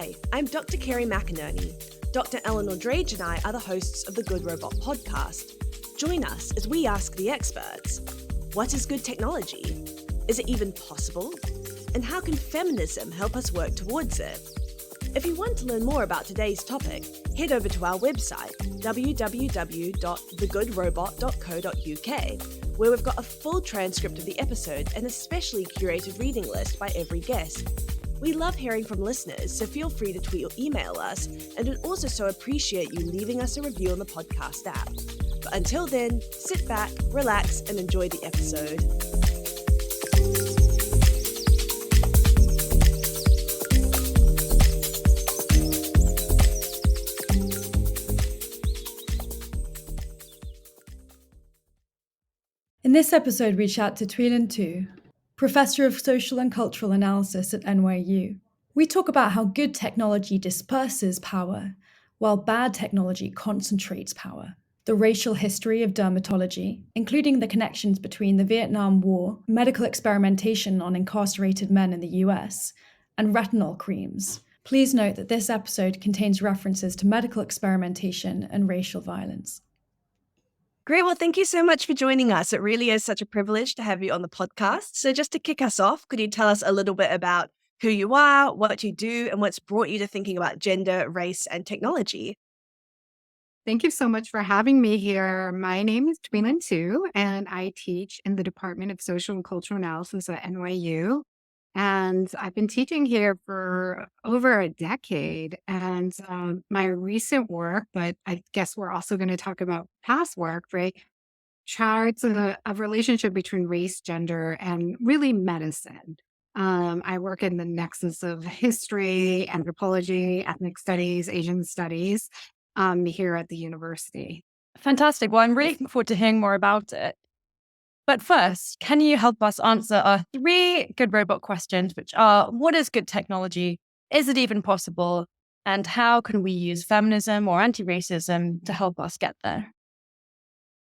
Hi, I'm Dr. Kerry McInerney. Dr. Eleanor Drage and I are the hosts of the Good Robot podcast. Join us as we ask the experts, what is good technology? Is it even possible? And how can feminism help us work towards it? If you want to learn more about today's topic, head over to our website, www.thegoodrobot.co.uk, where we've got a full transcript of the episode and a specially curated reading list by every guest. We love hearing from listeners, so feel free to tweet or email us, and would also so appreciate you leaving us a review on the podcast app. But until then, sit back, relax, and enjoy the episode. In this episode, we chat to Thuy Linh Thu, Professor of Social and Cultural Analysis at NYU. We talk about how good technology disperses power, while bad technology concentrates power. The racial history of dermatology, including the connections between the Vietnam War, medical experimentation on incarcerated men in the US, and retinol creams. Please note that this episode contains references to medical experimentation and racial violence. Great. Well, thank you so much for joining us. It really is such a privilege to have you on the podcast. So just to kick us off, could you tell us a little bit about who you are, what you do, and what's brought you to thinking about gender, race, and technology? Thank you so much for having me here. My name is Thuy Linh Thu, and I teach in the Department of Social and Cultural Analysis at NYU. And I've been teaching here for over a decade. And my recent work, but I guess we're also going to talk about past work, right? Charts a relationship between race, gender, and really medicine. I work in the nexus of history, anthropology, ethnic studies, Asian studies here at the university. Fantastic. Well, I'm really looking forward to hearing more about it. But first, can you help us answer our 3 good robot questions, which are, what is good technology? Is it even possible? And how can we use feminism or anti-racism to help us get there?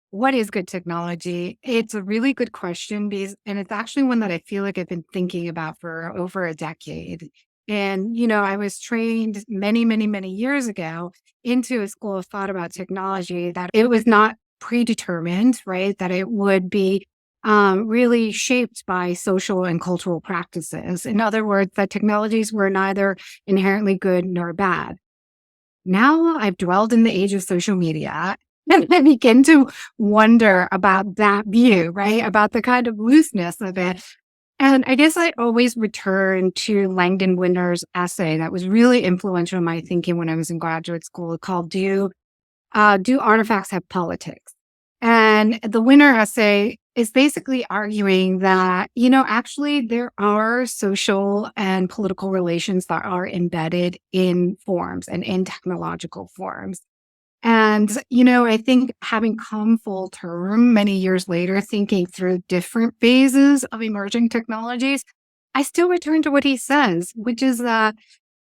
What is good technology? It's a really good question, and it's actually one that I feel like I've been thinking about for over a decade. And, I was trained many, many, many years ago into a school of thought about technology that it was not predetermined, right? That it would be really shaped by social and cultural practices. In other words, that technologies were neither inherently good nor bad. Now I've dwelled in the age of social media, and I begin to wonder about that view, right? About the kind of looseness of it. And I guess I always return to Langdon Winner's essay that was really influential in my thinking when I was in graduate school, called Do Artifacts Have Politics? And the Winner essay is basically arguing that, actually there are social and political relations that are embedded in forms and in technological forms. And, I think having come full term many years later, thinking through different phases of emerging technologies, I still return to what he says, which is that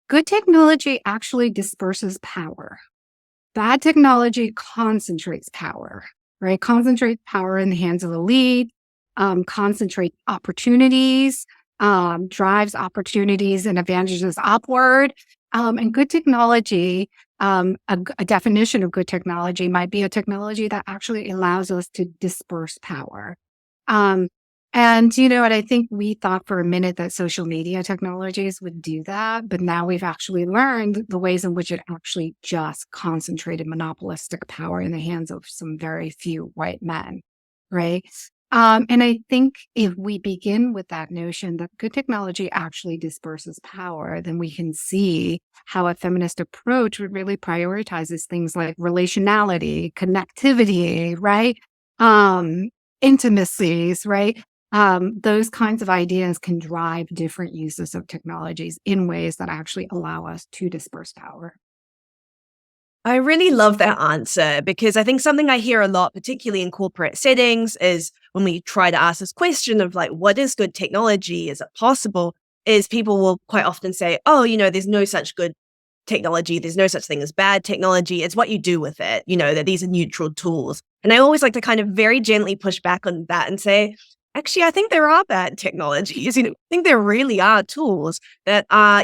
good technology actually disperses power. Bad technology concentrates power, right? Concentrates power in the hands of the elite, concentrates opportunities, drives opportunities and advantages upward. And good technology, a definition of good technology might be a technology that actually allows us to disperse power. And I think we thought for a minute that social media technologies would do that, but now we've actually learned the ways in which it actually just concentrated monopolistic power in the hands of some very few white men, right? And I think if we begin with that notion that good technology actually disperses power, then we can see how a feminist approach would really prioritizes things like relationality, connectivity, right? Intimacies, right? Those kinds of ideas can drive different uses of technologies in ways that actually allow us to disperse power. I really love that answer, because I think something I hear a lot, particularly in corporate settings, is when we try to ask this question of what is good technology? Is it possible? Is people will quite often say, oh, there's no such good technology. There's no such thing as bad technology. It's what you do with it, that these are neutral tools. And I always like to kind of very gently push back on that and say, actually, I think there are bad technologies. I think there really are tools that are,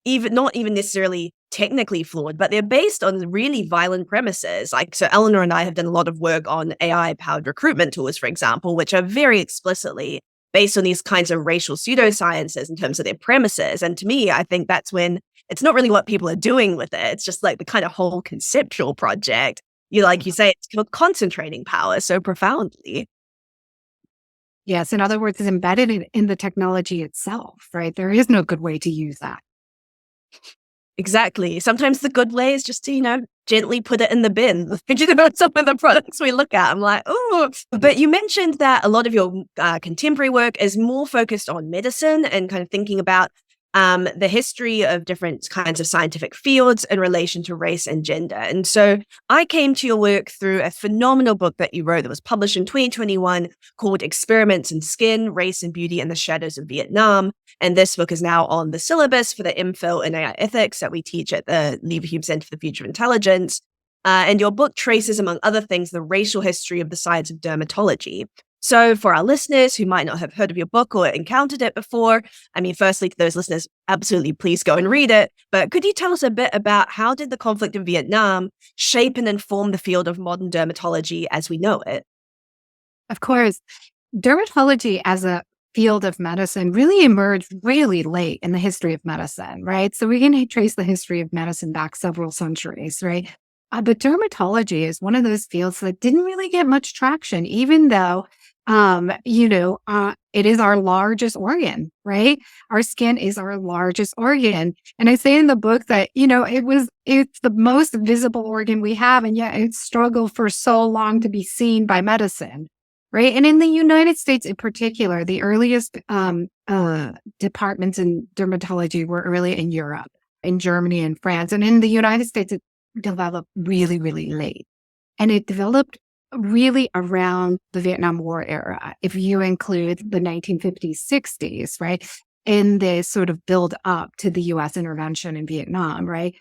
even not even necessarily technically flawed, but they're based on really violent premises. Like, so Eleanor and I have done a lot of work on AI-powered recruitment tools, for example, which are very explicitly based on these kinds of racial pseudosciences in terms of their premises. And to me, I think that's when it's not really what people are doing with it. It's just like the kind of whole conceptual project. Like you say, it's concentrating power so profoundly. Yes. In other words, it's embedded in the technology itself, right? There is no good way to use that. Exactly. Sometimes the good way is just to, gently put it in the bin. Some of the products we look at, I'm like, oh. But you mentioned that a lot of your contemporary work is more focused on medicine and kind of thinking about the history of different kinds of scientific fields in relation to race and gender. And so I came to your work through a phenomenal book that you wrote that was published in 2021 called Experiments in Skin, Race and Beauty in the Shadows of Vietnam. And this book is now on the syllabus for the MPhil in AI ethics that we teach at the Leverhulme Center for the Future of Intelligence. And your book traces, among other things, the racial history of the science of dermatology. So for our listeners who might not have heard of your book or encountered it before, I mean, firstly, to those listeners, absolutely please go and read it. But could you tell us a bit about how did the conflict in Vietnam shape and inform the field of modern dermatology as we know it? Of course, dermatology as a field of medicine really emerged really late in the history of medicine, right? So we can trace the history of medicine back several centuries, right? But dermatology is one of those fields that didn't really get much traction, even though, it is our largest organ, right? Our skin is our largest organ. And I say in the book that, it's the most visible organ we have, and yet it struggled for so long to be seen by medicine. Right. And in the United States in particular, the earliest departments in dermatology were really in Europe, in Germany and France. And in the United States, it developed really, really late. And it developed really around the Vietnam War era, if you include the 1950s, 60s, right? In the sort of build up to the US intervention in Vietnam, right?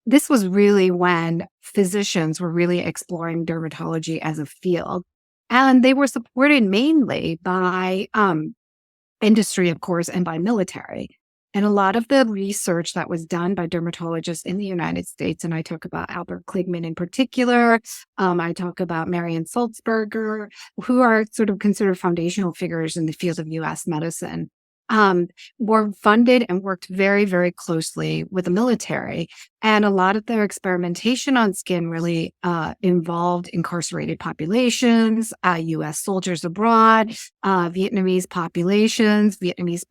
This was really when physicians were really exploring dermatology as a field. And they were supported mainly by industry, of course, and by military. And a lot of the research that was done by dermatologists in the United States, and I talk about Albert Kligman in particular, I talk about Marion Sulzberger, who are sort of considered foundational figures in the field of US medicine, were funded and worked very, very closely with the military. And a lot of their experimentation on skin really involved incarcerated populations, US soldiers abroad, Vietnamese populations, Vietnamese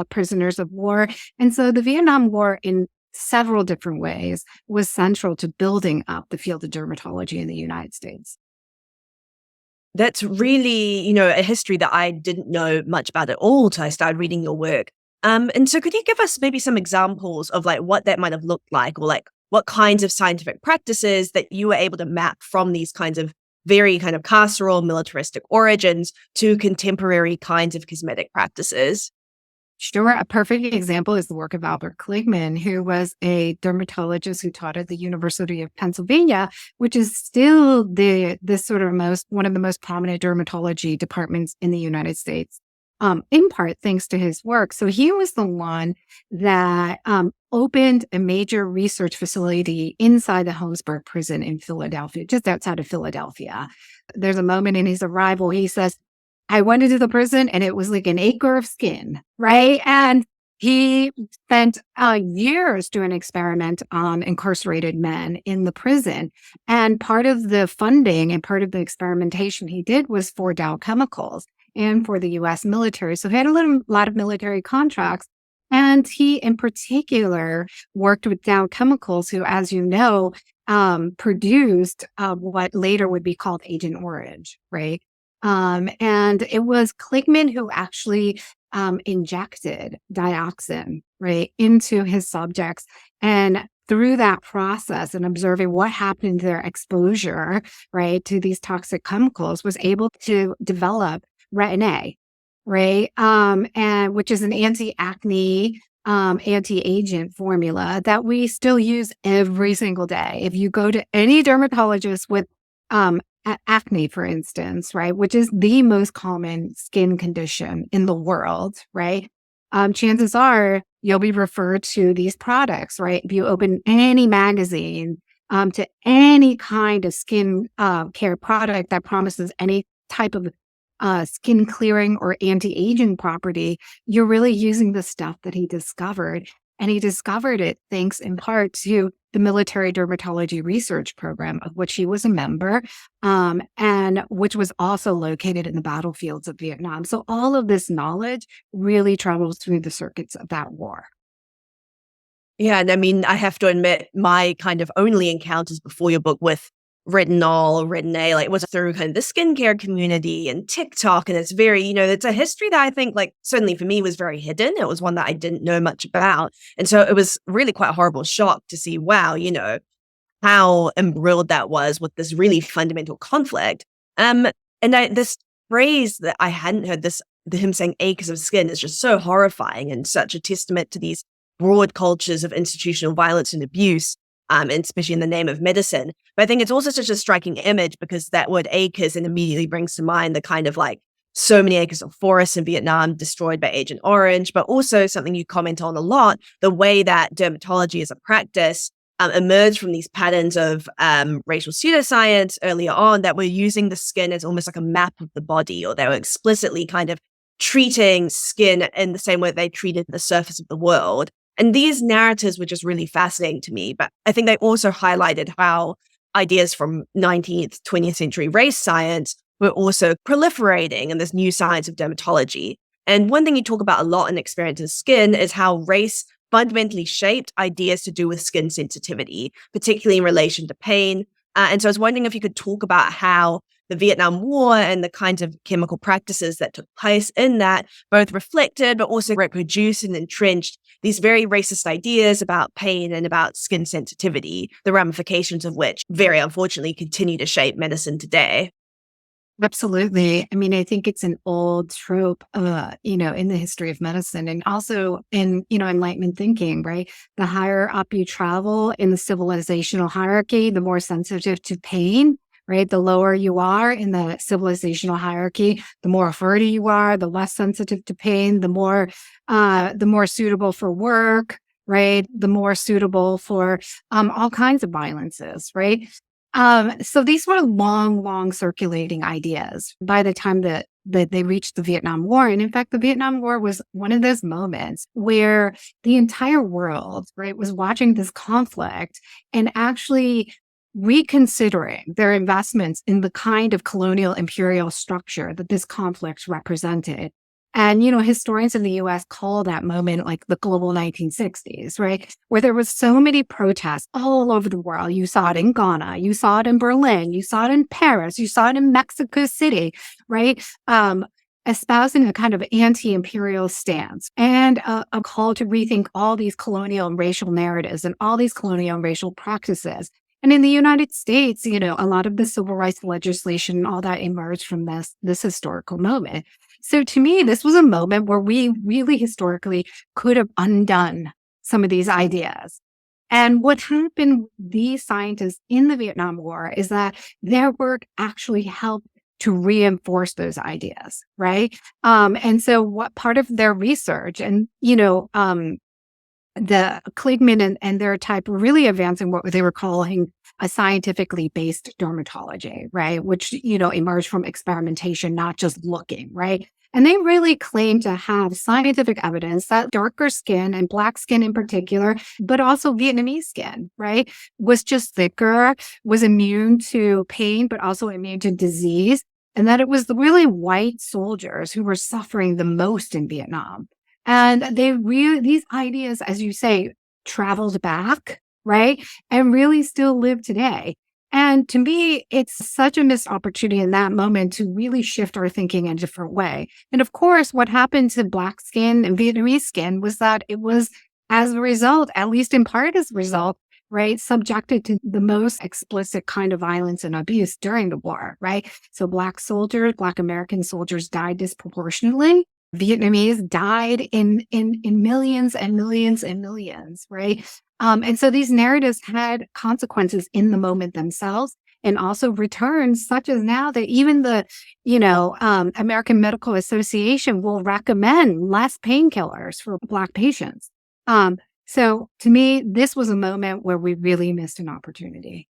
prisoners of war. And so the Vietnam War, in several different ways, was central to building up the field of dermatology in the United States. That's really, a history that I didn't know much about at all till I started reading your work. And so could you give us maybe some examples of like what that might have looked like, or like what kinds of scientific practices that you were able to map from these kinds of very kind of carceral militaristic origins to contemporary kinds of cosmetic practices? Sure. A perfect example is the work of Albert Kligman, who was a dermatologist who taught at the University of Pennsylvania, which is still one of the most prominent dermatology departments in the United States. In part thanks to his work. So he was the one that opened a major research facility inside the Holmesburg prison in Philadelphia, just outside of Philadelphia. There's a moment in his arrival, he says, I went into the prison and it was like an acre of skin, right? And he spent years doing an experiment on incarcerated men in the prison. And part of the funding and part of the experimentation he did was for Dow Chemicals and for the US military. So he had a lot of military contracts. And he, in particular, worked with Dow Chemicals, who, as you know, produced what later would be called Agent Orange, right? And it was Kligman who actually injected dioxin, right, into his subjects. And through that process and observing what happened to their exposure, right, to these toxic chemicals, was able to develop retin-A, right, and which is an anti-acne, anti-agent formula that we still use every single day. If you go to any dermatologist with acne, for instance, right, which is the most common skin condition in the world, right? Chances are you'll be referred to these products, right? If you open any magazine, to any kind of skin care product that promises any type of skin clearing or anti-aging property, you're really using the stuff that he discovered. And he discovered it thanks in part to the military dermatology research program, of which he was a member, and which was also located in the battlefields of Vietnam. So all of this knowledge really travels through the circuits of that war. Yeah, and I mean, I have to admit, my kind of only encounters before your book with retinol, retin-A, like, was through kind of the skincare community and TikTok, and it's very, it's a history that I think, like, certainly for me was very hidden. It was one that I didn't know much about, and so it was really quite a horrible shock to see, wow, how embroiled that was with this really fundamental conflict. This phrase that I hadn't heard, him saying acres of skin, is just so horrifying and such a testament to these broad cultures of institutional violence and abuse, and especially in the name of medicine. But I think it's also such a striking image because that word acres and immediately brings to mind the kind of like so many acres of forests in Vietnam destroyed by Agent Orange, but also something you comment on a lot, the way that dermatology as a practice emerged from these patterns of racial pseudoscience earlier on that were using the skin as almost like a map of the body, or they were explicitly kind of treating skin in the same way they treated the surface of the world. And these narratives were just really fascinating to me. But I think they also highlighted how ideas from 19th, 20th century race science were also proliferating in this new science of dermatology. And one thing you talk about a lot in Experience in Skin is how race fundamentally shaped ideas to do with skin sensitivity, particularly in relation to pain. And so I was wondering if you could talk about how the Vietnam War and the kinds of chemical practices that took place in that both reflected, but also reproduced and entrenched these very racist ideas about pain and about skin sensitivity, the ramifications of which very unfortunately continue to shape medicine today. Absolutely. I mean, I think it's an old trope, in the history of medicine and also in, Enlightenment thinking, right? The higher up you travel in the civilizational hierarchy, the more sensitive to pain, right? The lower you are in the civilizational hierarchy, the more authority you are, the less sensitive to pain, the more suitable for work, right? The more suitable for all kinds of violences, right? So these were long circulating ideas by the time that they reached the Vietnam War. And in fact, the Vietnam War was one of those moments where the entire world, right, was watching this conflict and actually reconsidering their investments in the kind of colonial imperial structure that this conflict represented. And, historians in the US call that moment like the global 1960s, right? Where there was so many protests all over the world. You saw it in Ghana, you saw it in Berlin, you saw it in Paris, you saw it in Mexico City, right? Espousing a kind of anti-imperial stance and a call to rethink all these colonial and racial narratives and all these colonial and racial practices. And in the United States, a lot of the civil rights legislation and all that emerged from this historical moment. So to me, this was a moment where we really historically could have undone some of these ideas. And what happened with these scientists in the Vietnam War is that their work actually helped to reinforce those ideas, right? And so what part of their research and, the Kligman and their type were really advancing what they were calling a scientifically based dermatology, right? Which, emerged from experimentation, not just looking, right? And they really claim to have scientific evidence that darker skin and Black skin in particular, but also Vietnamese skin, right, was just thicker, was immune to pain, but also immune to disease. And that it was the really white soldiers who were suffering the most in Vietnam. And these ideas, as you say, traveled back, right? And really still live today. And to me, it's such a missed opportunity in that moment to really shift our thinking in a different way. And of course, what happened to Black skin and Vietnamese skin was that it was, as a result, at least in part as a result, right, subjected to the most explicit kind of violence and abuse during the war, right? So Black American soldiers died disproportionately. Vietnamese died in millions and millions and millions, right? And so these narratives had consequences in the moment themselves and also returns such as now that even the, American Medical Association will recommend less painkillers for Black patients. So to me, this was a moment where we really missed an opportunity.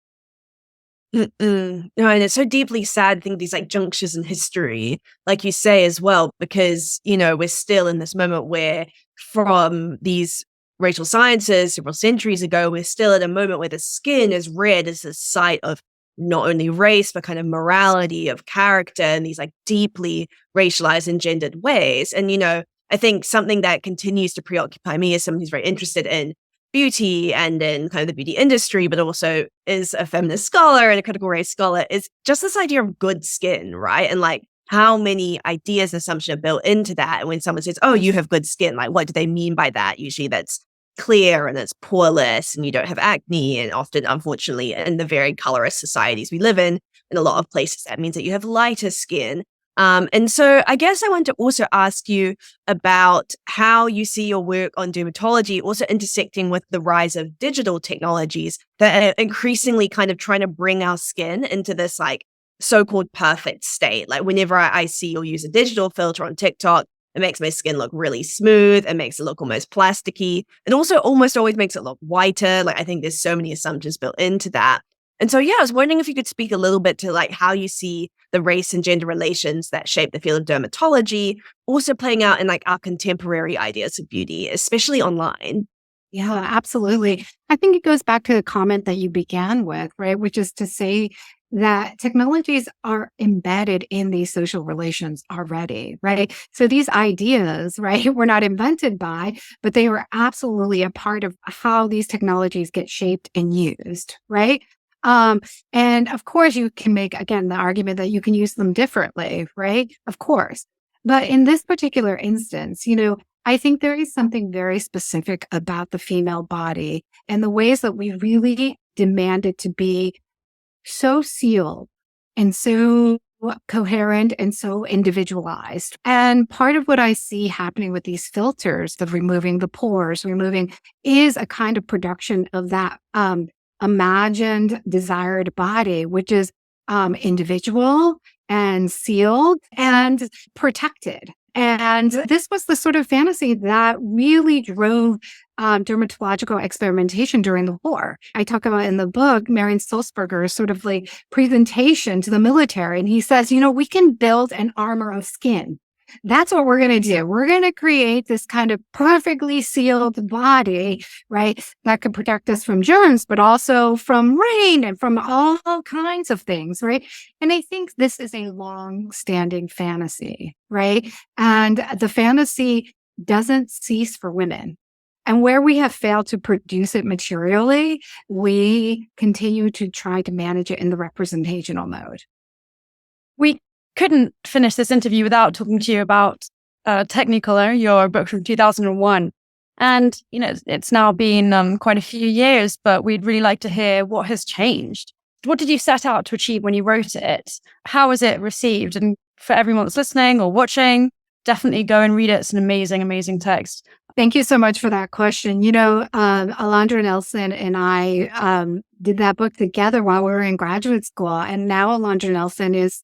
Mm-mm. No, and it's so deeply sad to think these like junctures in history, like you say as well, because, we're still in this moment where from these racial sciences several centuries ago, we're still at a moment where the skin is read as a site of not only race, but kind of morality, of character in these like deeply racialized and gendered ways. And, I think something that continues to preoccupy me as someone who's very interested in beauty and in kind of the beauty industry, but also is a feminist scholar and a critical race scholar, is just this idea of good skin, right? And like how many ideas and assumptions are built into that. And when someone says, oh, you have good skin, like what do they mean by that? Usually that's clear and it's poreless and you don't have acne. And often, unfortunately, in the very colorist societies we live in a lot of places, that means that you have lighter skin. And so I guess I want to also ask you about how you see your work on dermatology also intersecting with the rise of digital technologies that are increasingly kind of trying to bring our skin into this like so-called perfect state. Like whenever I see or use a digital filter on TikTok, it makes my skin look really smooth. It makes it look almost plasticky. And also almost always makes it look whiter. Like I think there's so many assumptions built into that. And so, yeah, I was wondering if you could speak a little bit to like how you see the race and gender relations that shape the field of dermatology also playing out in like our contemporary ideas of beauty, especially online. Yeah, absolutely. I think it goes back to the comment that you began with, right? Which is to say that technologies are embedded in these social relations already, right? So these ideas, right, were not invented by, but they were absolutely a part of how these technologies get shaped and used, right? Um, and of course, you can make, again, the argument that you can use them differently, right? Of course. But in this particular instance, I think there is something very specific about the female body and the ways that we really demand it to be so sealed and so coherent and so individualized. And part of what I see happening with these filters, the removing the pores, is a kind of production of that imagined desired body, which is individual and sealed and protected. And this was the sort of fantasy that really drove dermatological experimentation during the war. I talk about in the book, Marion Sulzberger's sort of like presentation to the military. And he says, we can build an armor of skin. That's what we're going to do. We're going to create this kind of perfectly sealed body, right? That could protect us from germs, but also from rain and from all kinds of things, right? And I think this is a long-standing fantasy, right? And the fantasy doesn't cease for women. And where we have failed to produce it materially, we continue to try to manage it in the representational mode. We couldn't finish this interview without talking to you about Technicolor, your book from 2001. And, it's now been quite a few years, but we'd really like to hear what has changed. What did you set out to achieve when you wrote it? How was it received? And for everyone that's listening or watching, definitely go and read it. It's an amazing, amazing text. Thank you so much for that question. Alondra Nelson and I did that book together while we were in graduate school. And now Alondra Nelson is,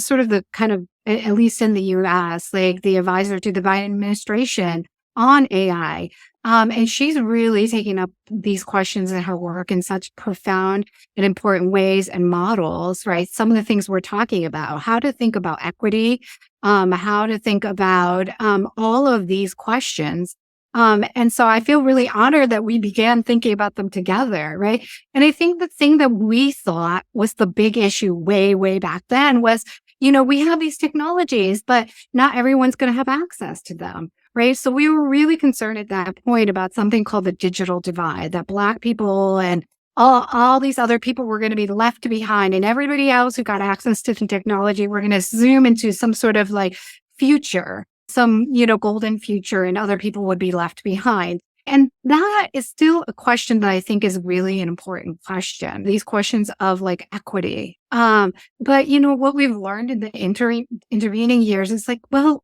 sort of the kind of, at least in the US, like the advisor to the Biden administration on AI. And she's really taking up these questions in her work in such profound and important ways and models, right? Some of the things we're talking about, how to think about equity, how to think about all of these questions. And so I feel really honored that we began thinking about them together, right? And I think the thing that we thought was the big issue way, way back then was, we have these technologies, but not everyone's going to have access to them. Right. So we were really concerned at that point about something called the digital divide, that Black people and all these other people were going to be left behind, and everybody else who got access to the technology, we're going to zoom into some sort of like future, some, golden future, and other people would be left behind. And that is still a question that I think is really an important question, these questions of like equity. But, what we've learned in the intervening years is like, well,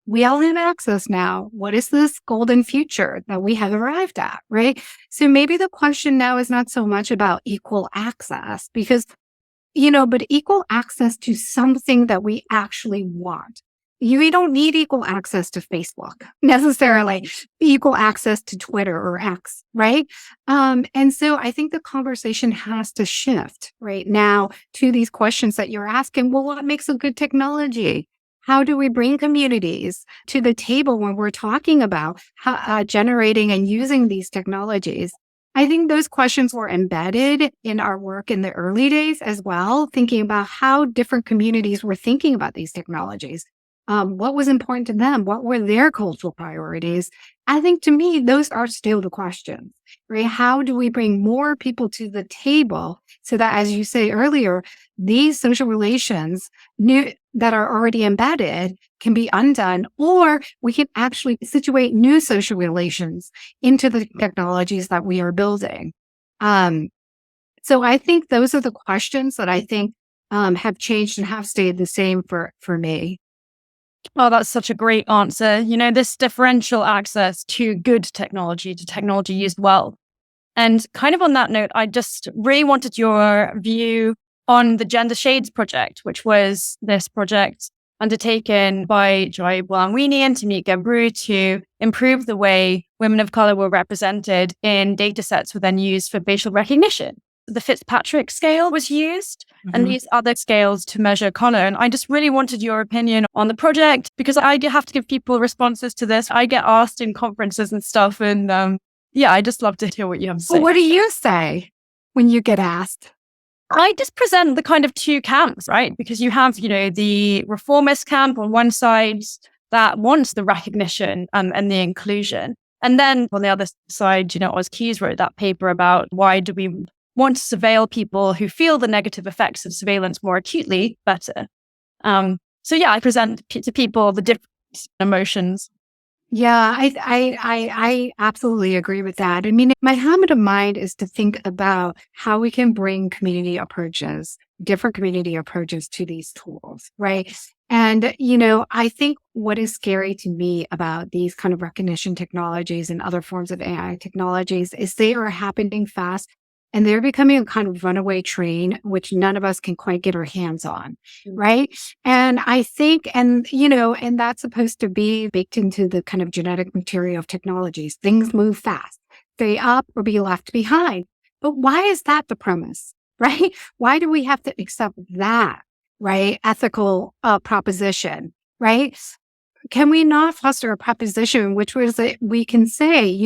we all have access now. What is this golden future that we have arrived at, right? So maybe the question now is not so much about equal access because, but equal access to something that we actually want. We don't need equal access to Facebook necessarily, equal access to Twitter or X, right? And so I think the conversation has to shift right now to these questions that you're asking. Well, what makes a good technology? How do we bring communities to the table when we're talking about generating and using these technologies? I think those questions were embedded in our work in the early days as well, thinking about how different communities were thinking about these technologies. What was important to them? What were their cultural priorities? I think to me, those are still the questions, right? How do we bring more people to the table so that, as you say earlier, these social relations that are already embedded can be undone, or we can actually situate new social relations into the technologies that we are building. So I think those are the questions that I think have changed and have stayed the same for me. Oh, that's such a great answer. This differential access to good technology, to technology used well. And kind of on that note, I just really wanted your view on the Gender Shades project, which was this project undertaken by Joy Bolamwini and Tamika Brew to improve the way women of color were represented in data sets were then used for facial recognition. The Fitzpatrick scale was used and these other scales to measure color. And I just really wanted your opinion on the project because I have to give people responses to this. I get asked in conferences and stuff. And I just love to hear what you have to say. Well, what do you say when you get asked? I just present the kind of two camps, right? Because you have, the reformist camp on one side that wants the recognition and the inclusion. And then on the other side, Oz Keys wrote that paper about why do we want to surveil people who feel the negative effects of surveillance more acutely better. I present to people the different emotions. Yeah, I absolutely agree with that. I mean, my habit of mind is to think about how we can bring different community approaches to these tools, right? And, I think what is scary to me about these kind of recognition technologies and other forms of AI technologies is they are happening fast and they're becoming a kind of runaway train, which none of us can quite get our hands on. Right. And I think, and that's supposed to be baked into the kind of genetic material of technologies. Things move fast, stay up or be left behind. But why is that the premise? Right? Why do we have to accept that, right? Ethical proposition, right? Can we not foster a proposition which was that we can say,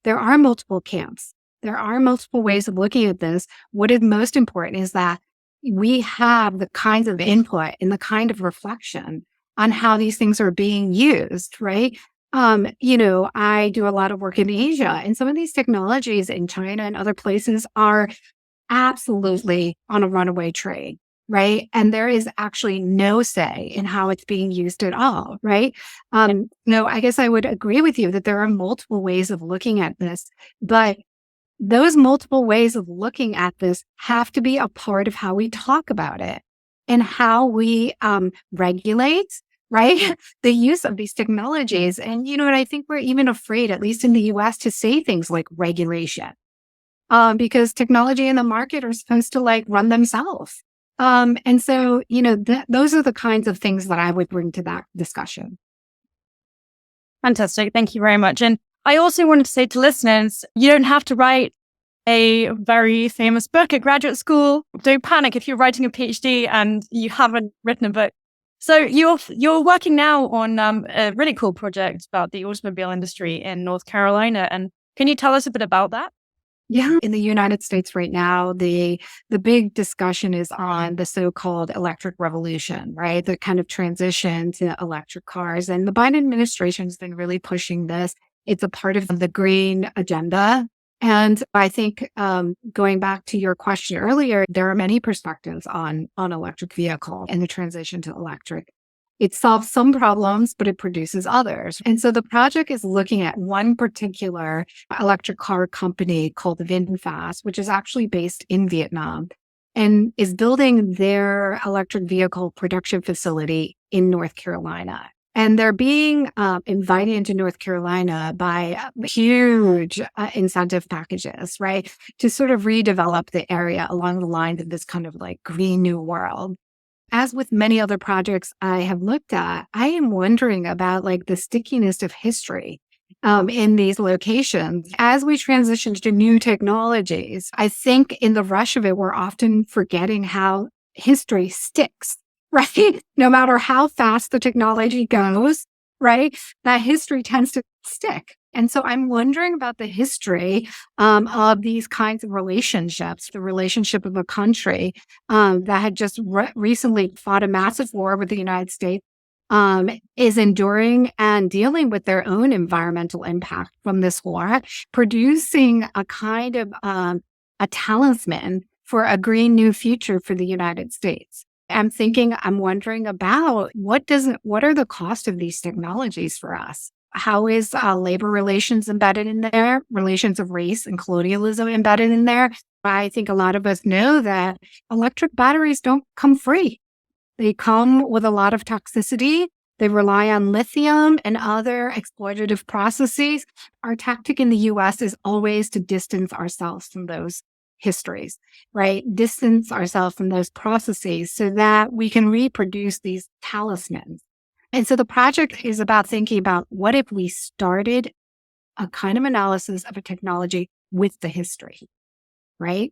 there are multiple camps. There are multiple ways of looking at this. What is most important is that we have the kinds of input and the kind of reflection on how these things are being used, right? I do a lot of work in Asia, and some of these technologies in China and other places are absolutely on a runaway train, right? And there is actually no say in how it's being used at all, right? I guess I would agree with you that there are multiple ways of looking at this, but those multiple ways of looking at this have to be a part of how we talk about it and how we regulate, right? The use of these technologies. And, I think we're even afraid, at least in the US, to say things like regulation because technology and the market are supposed to run themselves. And so, those are the kinds of things that I would bring to that discussion. Fantastic. Thank you very much. And I also wanted to say to listeners, you don't have to write a very famous book at graduate school. Don't panic if you're writing a PhD and you haven't written a book. So you're working now on a really cool project about the automobile industry in North Carolina. And can you tell us a bit about that? Yeah. In the United States right now, the big discussion is on the so-called electric revolution, right? The kind of transition to electric cars. And the Biden administration has been really pushing this. It's a part of the green agenda. And I think going back to your question earlier, there are many perspectives on electric vehicle and the transition to electric. It solves some problems, but it produces others. And so the project is looking at one particular electric car company called VinFast, which is actually based in Vietnam and is building their electric vehicle production facility in North Carolina. And they're being invited into North Carolina by huge incentive packages, right? To sort of redevelop the area along the lines of this kind of green new world. as with many other projects I have looked at, I am wondering about like the stickiness of history in these locations. As we transition to new technologies, I think in the rush of it, we're often forgetting how history sticks, right? No matter how fast the technology goes, right? That history tends to stick. And so I'm wondering about the history of these kinds of relationships, the relationship of a country that had just recently fought a massive war with the United States, is enduring and dealing with their own environmental impact from this war, producing a kind of a talisman for a green new future for the United States. I'm wondering about what are the cost of these technologies for us? How is labor relations embedded in there? Relations of race and colonialism embedded in there? I think a lot of us know that electric batteries don't come free. They come with a lot of toxicity. They rely on lithium and other exploitative processes. Our tactic in the US is always to distance ourselves from those histories, right? Distance ourselves from those processes so that we can reproduce these talismans. And so the project is about thinking about what if we started a kind of analysis of a technology with the history, right?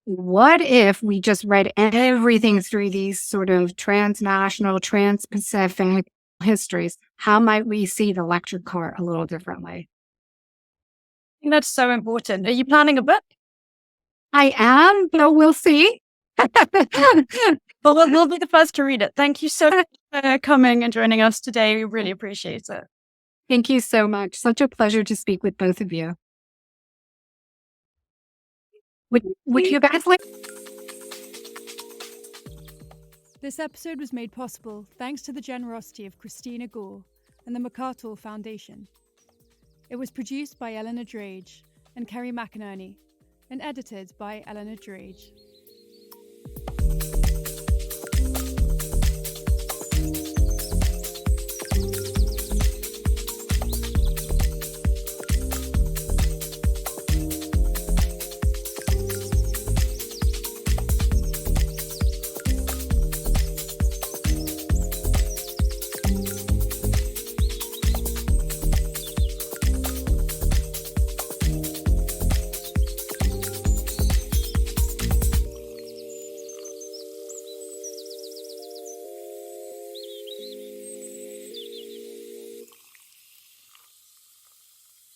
What if we just read everything through these sort of transnational, trans-Pacific histories? How might we see the electric car a little differently? I think that's so important. Are you planning a book? I am, but we'll see. Well, we'll be the first to read it. Thank you so much for coming and joining us today. We really appreciate it. Thank you so much. Such a pleasure to speak with both of you. Would you guys like? This episode was made possible thanks to the generosity of Christina Gore and the MacArthur Foundation. It was produced by Eleanor Drage and Kerry McInerney and edited by Eleanor Drage.